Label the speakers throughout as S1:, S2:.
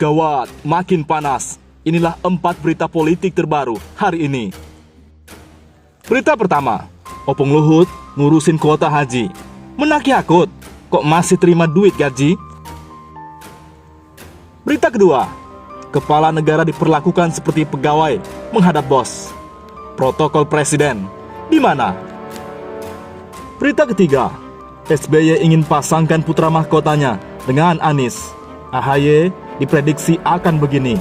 S1: Gawat, makin panas. Inilah 4 berita politik terbaru hari ini. Berita pertama, Opung Luhut ngurusin kuota haji. Menak Yakut, kok masih terima duit gaji? Berita kedua, kepala negara diperlakukan seperti pegawai menghadap bos. Protokol presiden di mana? Berita ketiga, SBY ingin pasangkan putra mahkotanya dengan Anies. AHY diprediksi akan begini.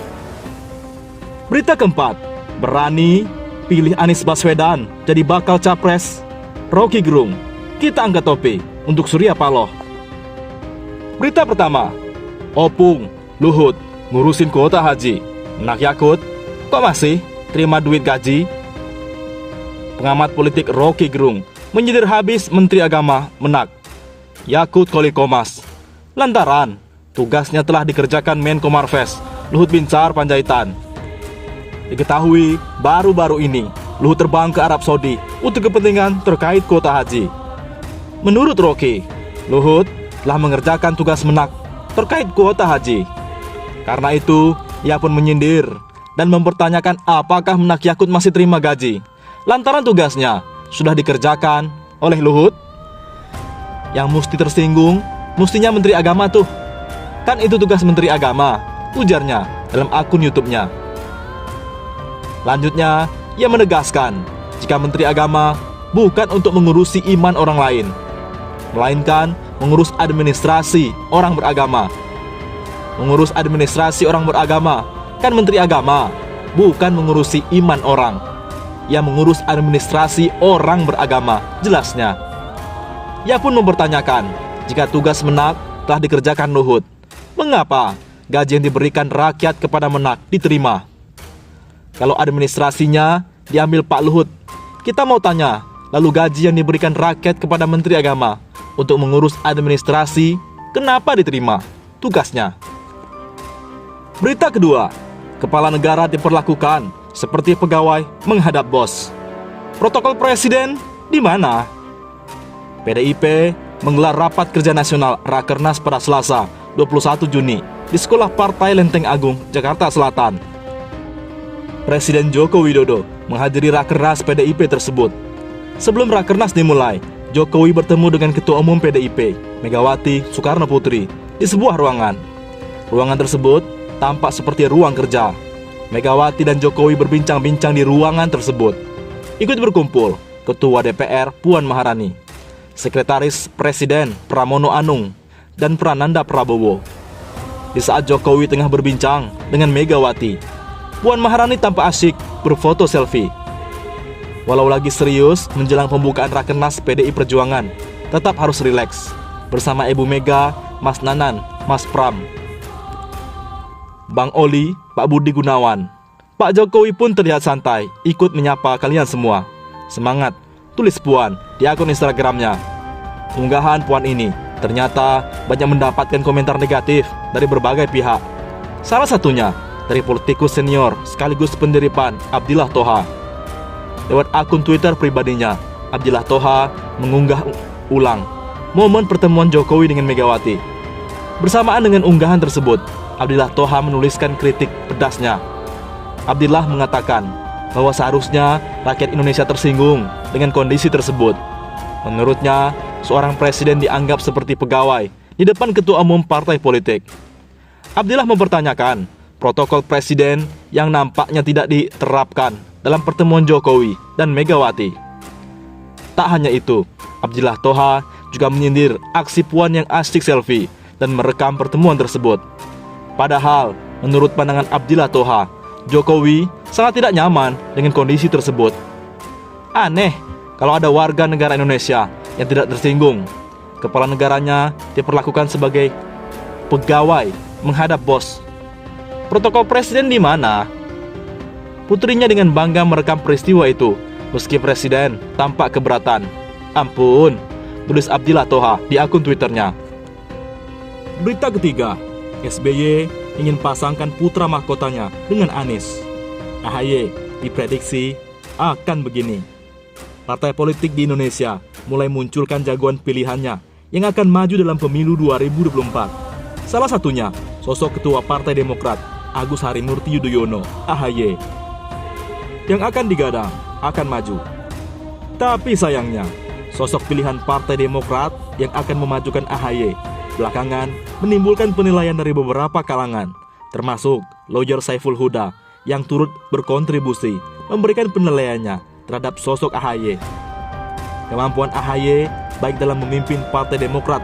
S1: Berita keempat, berani pilih Anies Baswedan jadi bakal capres. Rocky Gerung, kita angkat topi untuk Surya Paloh. Berita pertama, Opung Luhut ngurusin kuota haji. Menak Yakut, kok masih terima duit gaji? Pengamat politik Rocky Gerung menyindir habis Menteri Agama Menak Yakut Kolikomas lantaran tugasnya telah dikerjakan Menko Marves Luhut Binsar Panjaitan. Diketahui baru-baru ini Luhut terbang ke Arab Saudi untuk kepentingan terkait kuota haji. Menurut Rocky, Luhut telah mengerjakan tugas Menak terkait kuota haji. Karena itu, ia pun menyindir dan mempertanyakan apakah Menak Yakut masih terima gaji lantaran tugasnya sudah dikerjakan oleh Luhut. Yang mesti tersinggung mestinya Menteri Agama tuh. Kan itu tugas Menteri Agama, ujarnya dalam akun YouTube-nya. Lanjutnya, ia menegaskan jika Menteri Agama bukan untuk mengurusi iman orang lain, melainkan mengurus administrasi orang beragama. Mengurus administrasi orang beragama, kan Menteri Agama bukan mengurusi iman orang. Ia mengurus administrasi orang beragama, jelasnya. Ia pun mempertanyakan jika tugas Menak telah dikerjakan Luhut, mengapa gaji yang diberikan rakyat kepada Menak diterima? Kalau administrasinya diambil Pak Luhut, kita mau tanya, lalu gaji yang diberikan rakyat kepada Menteri Agama untuk mengurus administrasi, kenapa diterima tugasnya? Berita kedua, kepala negara diperlakukan seperti pegawai menghadap bos. Protokol presiden di mana? PDIP menggelar rapat kerja nasional Rakernas pada Selasa 21 Juni di Sekolah Partai Lenteng Agung, Jakarta Selatan. Presiden Joko Widodo menghadiri Rakernas PDIP tersebut. Sebelum Rakernas dimulai, Jokowi bertemu dengan Ketua Umum PDIP, Megawati Soekarno Putri, di sebuah ruangan. Ruangan tersebut tampak seperti ruang kerja. Megawati dan Jokowi berbincang-bincang di ruangan tersebut. Ikut berkumpul Ketua DPR Puan Maharani, Sekretaris Presiden Pramono Anung, dan Prananda Prabowo. Di saat Jokowi tengah berbincang dengan Megawati, Puan Maharani tampak asyik berfoto selfie. Walau lagi serius menjelang pembukaan Rakernas PDI Perjuangan, tetap harus rileks bersama Ibu Mega, Mas Nanan, Mas Pram, Bang Oli, Pak Budi Gunawan. Pak Jokowi pun terlihat santai, ikut menyapa kalian semua. Semangat, tulis Puan di akun Instagramnya. Unggahan Puan ini ternyata banyak mendapatkan komentar negatif dari berbagai pihak. Salah satunya dari politikus senior sekaligus pendiri PAN, Abdillah Thoha. Lewat akun Twitter pribadinya, Abdillah Thoha mengunggah ulang momen pertemuan Jokowi dengan Megawati. Bersamaan dengan unggahan tersebut, Abdillah Thoha menuliskan kritik pedasnya. Abdillah mengatakan bahwa seharusnya rakyat Indonesia tersinggung dengan kondisi tersebut. Menurutnya, seorang presiden dianggap seperti pegawai di depan ketua umum partai politik. Abdillah mempertanyakan protokol presiden yang nampaknya tidak diterapkan dalam pertemuan Jokowi dan Megawati. Tak hanya itu, Abdillah Thoha juga menyindir aksi Puan yang asyik selfie dan merekam pertemuan tersebut. Padahal, menurut pandangan Abdillah Thoha, Jokowi sangat tidak nyaman dengan kondisi tersebut. Aneh kalau ada warga negara Indonesia yang tidak tersinggung. Kepala negaranya diperlakukan sebagai pegawai menghadap bos. Protokol presiden di mana? Putrinya dengan bangga merekam peristiwa itu, meski presiden tampak keberatan. Ampun, tulis Abdillah Thoha di akun Twitternya. Berita ketiga, SBY ingin pasangkan putra mahkotanya dengan Anies. AHY diprediksi akan begini. Partai politik di Indonesia mulai munculkan jagoan pilihannya yang akan maju dalam pemilu 2024. Salah satunya sosok Ketua Partai Demokrat Agus Harimurti Yudhoyono (AHY) yang akan digadang akan maju. Tapi sayangnya, sosok pilihan Partai Demokrat yang akan memajukan AHY belakangan menimbulkan penilaian dari beberapa kalangan, termasuk lawyer Saiful Huda yang turut berkontribusi memberikan penilaiannya terhadap sosok AHY. Kemampuan AHY baik dalam memimpin Partai Demokrat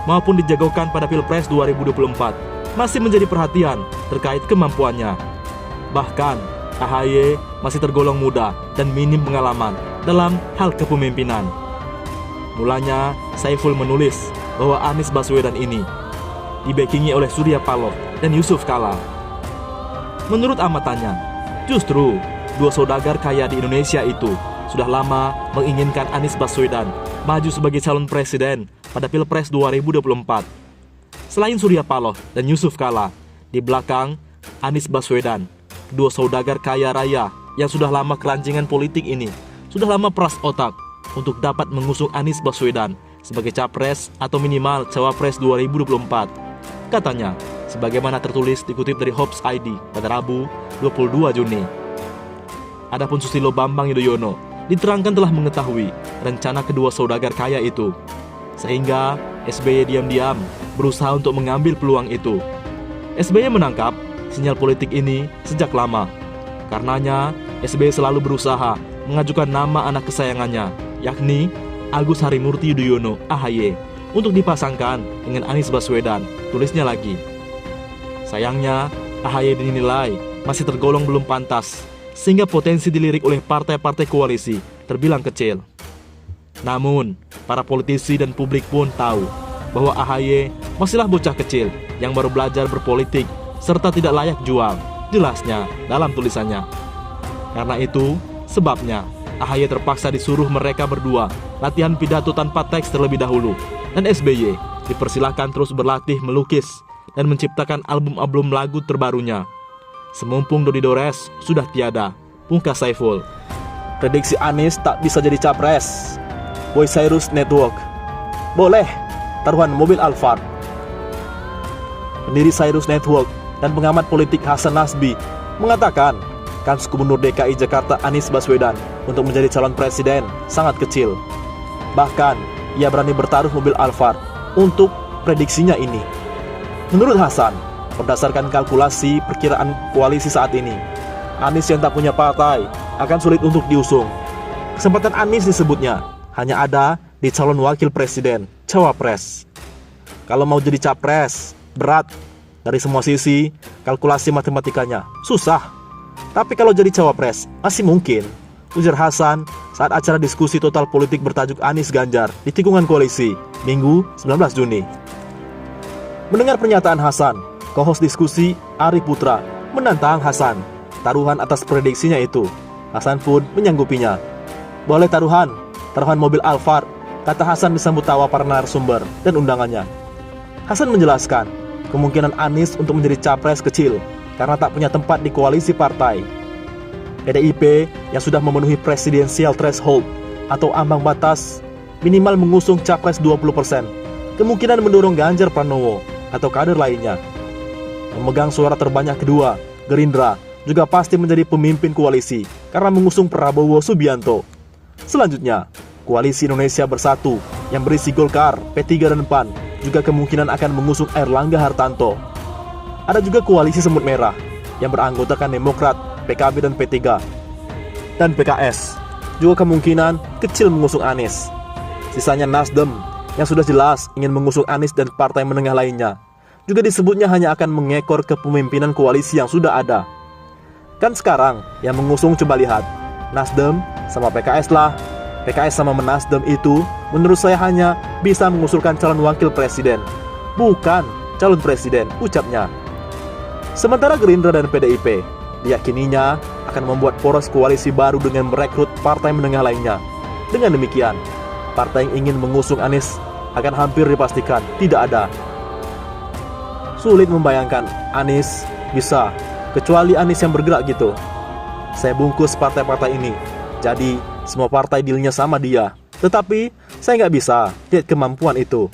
S1: maupun dijagokan pada Pilpres 2024 masih menjadi perhatian terkait kemampuannya. Bahkan AHY masih tergolong muda dan minim pengalaman dalam hal kepemimpinan. Mulanya Saiful menulis bahwa Anies Baswedan ini dibackingi oleh Surya Paloh dan Yusuf Kala. Menurut amatannya, justru dua saudagar kaya di Indonesia itu sudah lama menginginkan Anies Baswedan maju sebagai calon presiden pada Pilpres 2024. Selain Surya Paloh dan Yusuf Kala, di belakang Anies Baswedan, kedua saudagar kaya raya yang sudah lama kerancingan politik ini sudah lama peras otak untuk dapat mengusung Anies Baswedan sebagai capres atau minimal cawapres 2024. Katanya, sebagaimana tertulis dikutip dari Hops ID pada Rabu 22 Juni. Adapun Susilo Bambang Yudhoyono diterangkan telah mengetahui rencana kedua saudagar kaya itu, sehingga SBY diam-diam berusaha untuk mengambil peluang itu. SBY menangkap sinyal politik ini sejak lama. Karenanya, SBY selalu berusaha mengajukan nama anak kesayangannya, yakni Agus Harimurti Yudhoyono (AHY), untuk dipasangkan dengan Anies Baswedan, tulisnya lagi. Sayangnya, AHY dinilai masih tergolong belum pantas, sehingga potensi dilirik oleh partai-partai koalisi terbilang kecil. Namun, para politisi dan publik pun tahu bahwa AHY masihlah bocah kecil yang baru belajar berpolitik serta tidak layak jual, jelasnya dalam tulisannya. Karena itu, sebabnya AHY terpaksa disuruh mereka berdua latihan pidato tanpa teks terlebih dahulu, dan SBY dipersilahkan terus berlatih melukis dan menciptakan album-album lagu terbarunya. Semumpung Dodi Dores sudah tiada, pungkas Saiful. Prediksi Anies tak bisa jadi capres. Boy Cyrus Network. Boleh, taruhan mobil Alphard. Pendiri Cyrus Network dan pengamat politik Hasan Nasbi mengatakan kans Gubernur DKI Jakarta Anies Baswedan untuk menjadi calon presiden sangat kecil. Bahkan, ia berani bertaruh mobil Alphard untuk prediksinya ini. Menurut Hasan, berdasarkan kalkulasi perkiraan koalisi saat ini, Anies yang tak punya partai akan sulit untuk diusung. Kesempatan Anies disebutnya hanya ada di calon wakil presiden, cawapres. Kalau mau jadi capres, berat. Dari semua sisi, kalkulasi matematikanya susah. Tapi kalau jadi cawapres, masih mungkin, ujar Hasan saat acara diskusi total politik bertajuk Anies Ganjar di tikungan koalisi, Minggu 19 Juni. Mendengar pernyataan Hasan, co-host diskusi Ari Putra menantang Hasan taruhan atas prediksinya itu. Hasan pun menyanggupinya. Boleh taruhan mobil Alphard, kata Hasan disambut tawa para narasumber dan undangannya. Hasan menjelaskan, kemungkinan Anies untuk menjadi capres kecil karena tak punya tempat di koalisi partai. PDIP yang sudah memenuhi presidensial threshold atau ambang batas minimal mengusung capres 20%, kemungkinan mendorong Ganjar Pranowo atau kader lainnya. Memegang suara terbanyak kedua, Gerindra, juga pasti menjadi pemimpin koalisi karena mengusung Prabowo Subianto. Selanjutnya, Koalisi Indonesia Bersatu yang berisi Golkar, P3 dan PAN juga kemungkinan akan mengusung Erlangga Hartanto. Ada juga Koalisi Semut Merah yang beranggotakan Demokrat, PKB dan P3. Dan PKS juga kemungkinan kecil mengusung Anies. Sisanya Nasdem yang sudah jelas ingin mengusung Anies dan partai menengah lainnya. Juga disebutnya hanya akan mengekor kepemimpinan koalisi yang sudah ada. Kan sekarang yang mengusung coba lihat, Nasdem sama PKS lah. PKS sama Nasdem itu menurut saya hanya bisa mengusulkan calon wakil presiden, bukan calon presiden, ucapnya. Sementara Gerindra dan PDIP diyakininya akan membuat poros koalisi baru dengan merekrut partai menengah lainnya. Dengan demikian, partai yang ingin mengusung Anies akan hampir dipastikan tidak ada. Sulit membayangkan Anies bisa, kecuali Anies yang bergerak gitu. Saya bungkus partai-partai ini, jadi semua partai dealnya sama dia. Tetapi saya nggak bisa lihat kemampuan itu.